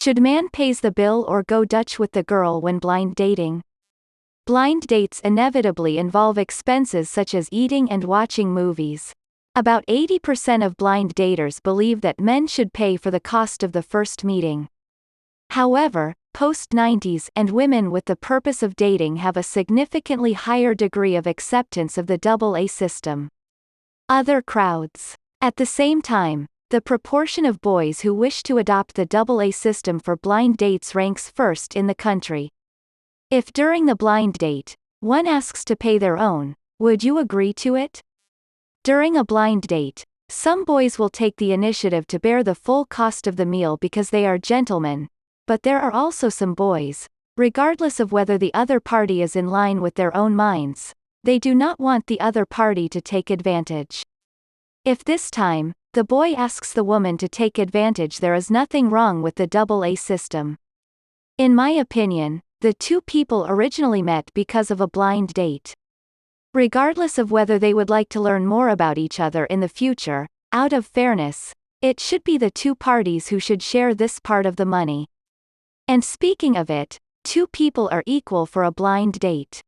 Should man pays the bill or go Dutch with the girl when blind dating? Blind dates inevitably involve expenses such as eating and watching movies. About 80% of blind daters believe that men should pay for the cost of the first meeting. However, post-90s and women with the purpose of dating have a significantly higher degree of acceptance of the double-A system. Other crowds. At the same time, the proportion of boys who wish to adopt the double-A system for blind dates ranks first in the country. If during the blind date, one asks to pay their own, would you agree to it? During a blind date, some boys will take the initiative to bear the full cost of the meal because they are gentlemen, but there are also some boys, regardless of whether the other party is in line with their own minds, they do not want the other party to take advantage. If this time, the boy asks the woman to take advantage, there is nothing wrong with the double-A system. In my opinion, the two people originally met because of a blind date. Regardless of whether they would like to learn more about each other in the future, out of fairness, it should be the two parties who should share this part of the money. And speaking of it, two people are equal for a blind date.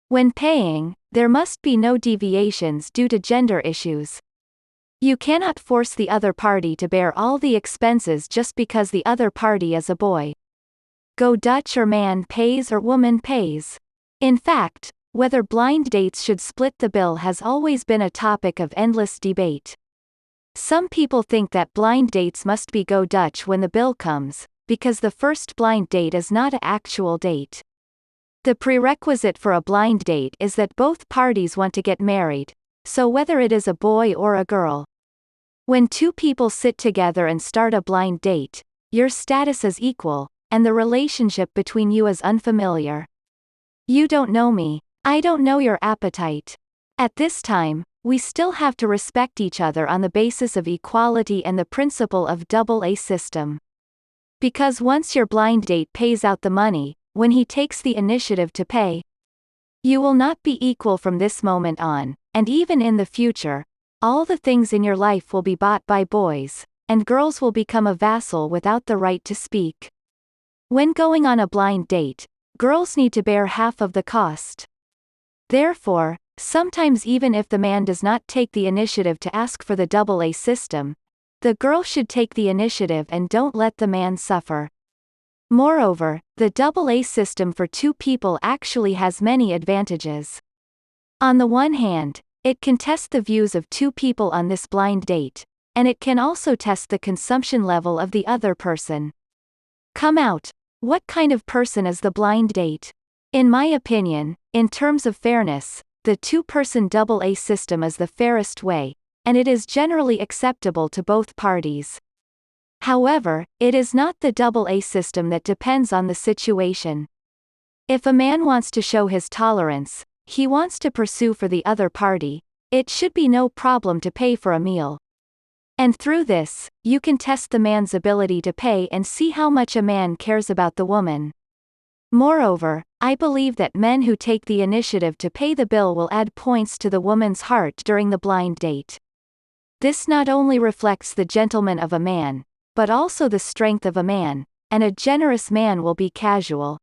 When paying, there must be no deviations due to gender issues. You cannot force the other party to bear all the expenses just because the other party is a boy. Go Dutch or man pays or woman pays. In fact, whether blind dates should split the bill has always been a topic of endless debate. Some people think that blind dates must be go Dutch when the bill comes, because the first blind date is not an actual date. The prerequisite for a blind date is that both parties want to get married, so whether it is a boy or a girl. When two people sit together and start a blind date, your status is equal, and the relationship between you is unfamiliar. You don't know me, I don't know your appetite. At this time, we still have to respect each other on the basis of equality and the principle of double-A system. Because once your blind date pays out the money, when he takes the initiative to pay, you will not be equal from this moment on, and even in the future, all the things in your life will be bought by boys, and girls will become a vassal without the right to speak. When going on a blind date, girls need to bear half of the cost. Therefore, sometimes even if the man does not take the initiative to ask for the double-A system, the girl should take the initiative and don't let the man suffer. Moreover, the double-A system for two people actually has many advantages. On the one hand, it can test the views of two people on this blind date, and it can also test the consumption level of the other person. Come out. What kind of person is the blind date? In my opinion, in terms of fairness, the two-person double-A system is the fairest way, and it is generally acceptable to both parties. However, it is not the double-A system that depends on the situation. If a man wants to show his tolerance, he wants to pursue for the other party, it should be no problem to pay for a meal. And through this, you can test the man's ability to pay and see how much a man cares about the woman. Moreover, I believe that men who take the initiative to pay the bill will add points to the woman's heart during the blind date. This not only reflects the gentleman of a man, but also the strength of a man, and a generous man will be casual.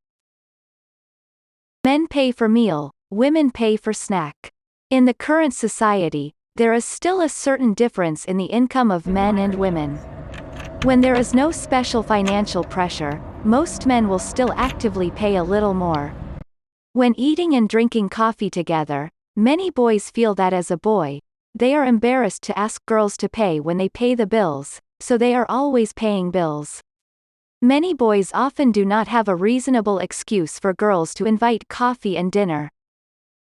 Men pay for meal, women pay for snack. In the current society, there is still a certain difference in the income of men and women. When there is no special financial pressure, most men will still actively pay a little more. When eating and drinking coffee together, many boys feel that as a boy, they are embarrassed to ask girls to pay when they pay the bills, so they are always paying bills. Many boys often do not have a reasonable excuse for girls to invite coffee and dinner.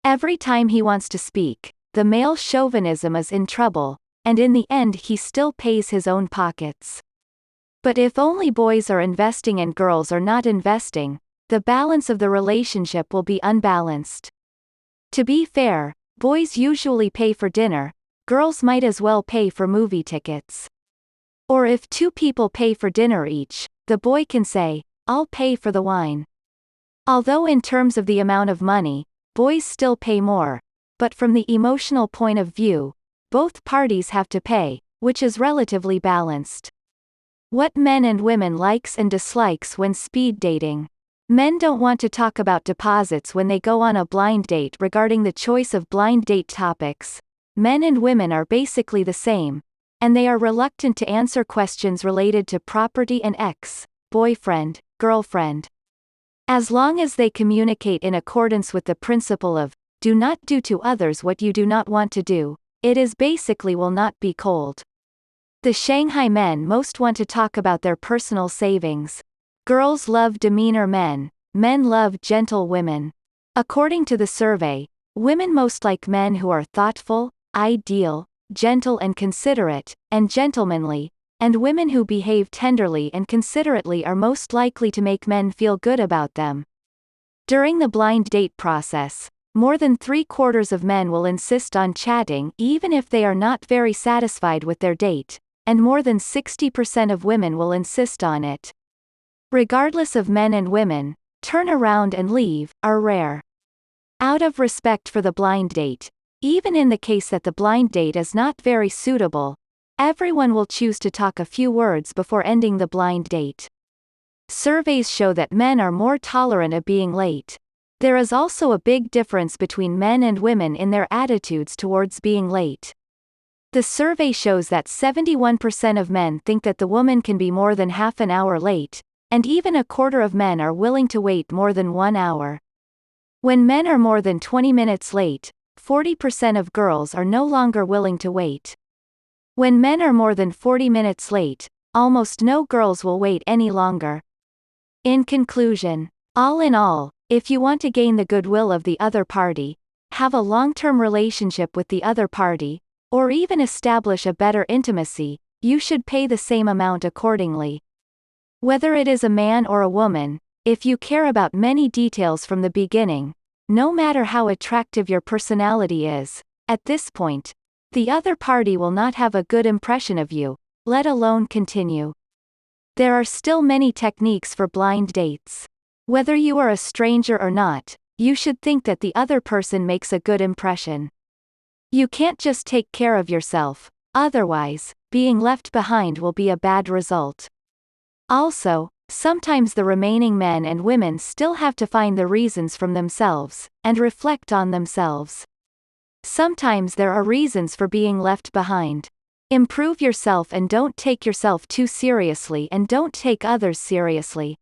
Every time he wants to speak, the male chauvinism is in trouble, and in the end he still pays his own pockets. But if only boys are investing and girls are not investing, the balance of the relationship will be unbalanced. To be fair, boys usually pay for dinner, girls might as well pay for movie tickets. Or if two people pay for dinner each, the boy can say, "I'll pay for the wine." Although in terms of the amount of money, boys still pay more, but from the emotional point of view, both parties have to pay, which is relatively balanced. What men and women likes and dislikes when speed dating. Men don't want to talk about deposits when they go on a blind date. Regarding the choice of blind date topics, men and women are basically the same, and they are reluctant to answer questions related to property and ex, boyfriend, girlfriend. As long as they communicate in accordance with the principle of, do not do to others what you do not want to do, it is basically will not be cold. The Shanghai men most want to talk about their personal savings. Girls love demeanor men love gentle women. According to the survey, women most like men who are thoughtful, ideal, gentle and considerate, and gentlemanly, and women who behave tenderly and considerately are most likely to make men feel good about them. During the blind date process, more than 3/4 of men will insist on chatting even if they are not very satisfied with their date, and more than 60% of women will insist on it. Regardless of men and women, turn around and leave are rare. Out of respect for the blind date, even in the case that the blind date is not very suitable, everyone will choose to talk a few words before ending the blind date. Surveys show that men are more tolerant of being late. There is also a big difference between men and women in their attitudes towards being late. The survey shows that 71% of men think that the woman can be more than half an hour late, and even 1/4 of men are willing to wait more than 1 hour. When men are more than 20 minutes late, 40% of girls are no longer willing to wait. When men are more than 40 minutes late, almost no girls will wait any longer. In conclusion, all in all, if you want to gain the goodwill of the other party, have a long-term relationship with the other party, or even establish a better intimacy, you should pay the same amount accordingly. Whether it is a man or a woman, if you care about many details from the beginning, no matter how attractive your personality is, at this point, the other party will not have a good impression of you, let alone continue. There are still many techniques for blind dates. Whether you are a stranger or not, you should think that the other person makes a good impression. You can't just take care of yourself, otherwise, being left behind will be a bad result. Also, sometimes the remaining men and women still have to find the reasons from themselves, and reflect on themselves. Sometimes there are reasons for being left behind. Improve yourself and don't take yourself too seriously and don't take others seriously.